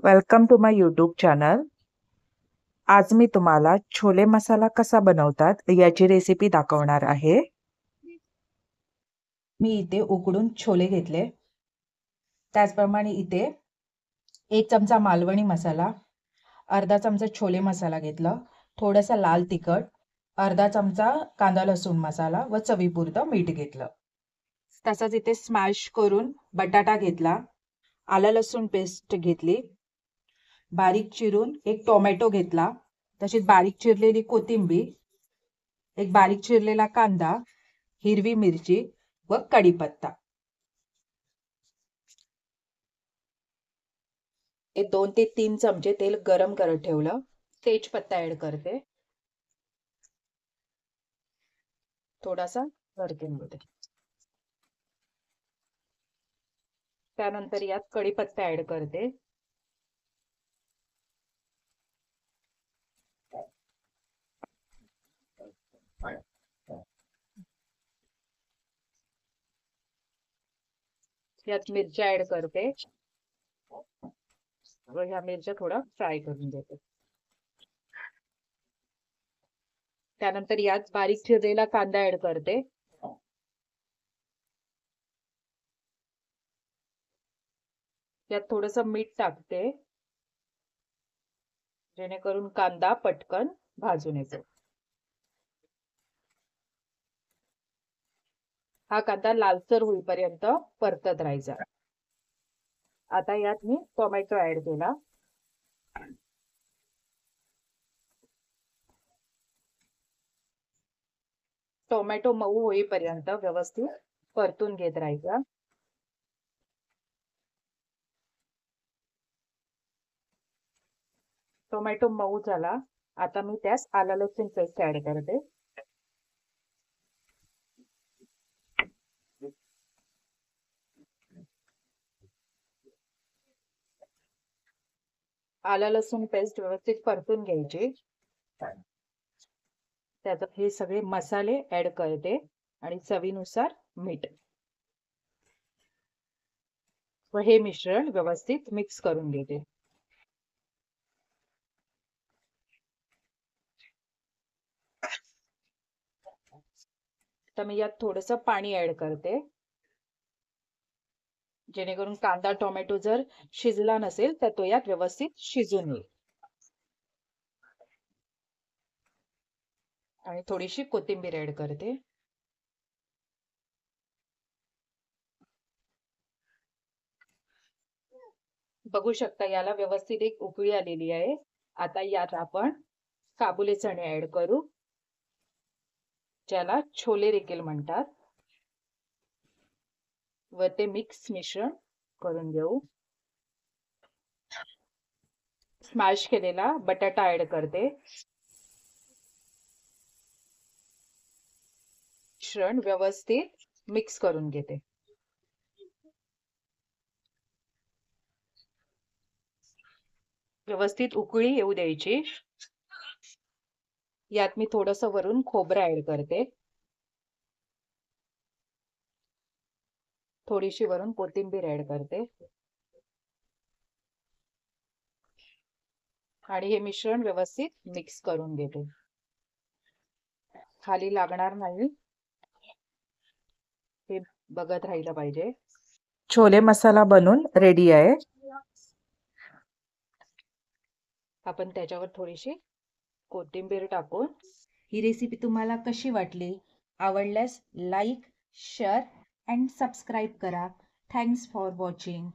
Welcome to my YouTube channel. आज मी तुम्हाला छोले मसाला कसा बनवतात याची रेसिपी दाखवणार आहे. मी इथे उकडून छोले घेतले. त्याचप्रमाणे इथे 1 चमचा मालवणी मसाला, अर्धा चमचा छोले मसाला घेतला, थोडासा लाल तिखट, अर्धा चमचा कांदा लसूण मसाला व चवीपुरतं मीठ घेतलं. तसंच इथे स्मॅश करून बटाटा घेतला, आलं लसूण पेस्ट घेतली, बारीक चिरून एक टोमॅटो घेतला, तशीच बारीक चिरलेली कोथिंबीर, एक बारीक चिरलेला कांदा, हिरवी मिरची व कढीपत्ता. हे 2 ते 3 चमचे तेल गरम करत ठेवलं. तेजपत्ता ऍड करते, थोडासा परतून घेते. त्यानंतर यात कढीपत्ता ऍड करते. यात मिरच्या ऍड करते व ह्या मिरच्या थोडा फ्राय करून घेते. त्यानंतर यात बारीक चिरलेला कांदा ऍड करते. यात थोडंसं मीठ टाकते जेणेकरून कांदा पटकन भाजून येतो. हा कांदा लालसर होईपर्यंत परतत राहायचा. आता यात मी टोमॅटो ऍड केला. टोमॅटो मऊ होईपर्यंत व्यवस्थित परतून घेत राहायचा. टोमॅटो मऊ झाला. आता मी त्यास आलं लसूण पेस्ट ऍड करते. आलं लसूण पेस्ट व्यवस्थित परतून घ्यायची. त्यात हे सगळे मसाले ऍड करते आणि चवीनुसार मीठ व हे मिश्रण व्यवस्थित मिक्स करून घेते. तर मी यात थोडंसं पाणी ऍड करते जेणेकरून कांदा टोमॅटो जर शिजला नसेल तर तो यात व्यवस्थित शिजून येईल. आणि थोडीशी कोथिंबीर ऍड करते. बघू शकता याला व्यवस्थित एक उकळी आलेली आहे. आता यात आपण काबुली चणे ऍड करू, ज्याला छोले देखील म्हणतात, व ते मिक्स मिश्रण करून घेऊ. स्मॅश केलेला बटाटा ऍड करते. मिश्रण व्यवस्थित मिक्स करून घेते. व्यवस्थित उकळी येऊ द्यायची. यात मी थोडंसं वरून खोबरं ऍड करते. थोडीशी वरून कोथिंबीर ऍड करते आणि हे मिश्रण व्यवस्थित मिक्स करून घेते. खाली लागणार नाही हे बघत राहिलं पाहिजे. छोले मसाला बनून रेडी आहे. आपण त्याच्यावर थोडीशी कोथिंबीर टाकून. ही रेसिपी तुम्हाला कशी वाटली? आवडल्यास लाईक, शेअर अँड सबस्क्राईब करा. Thanks for watching.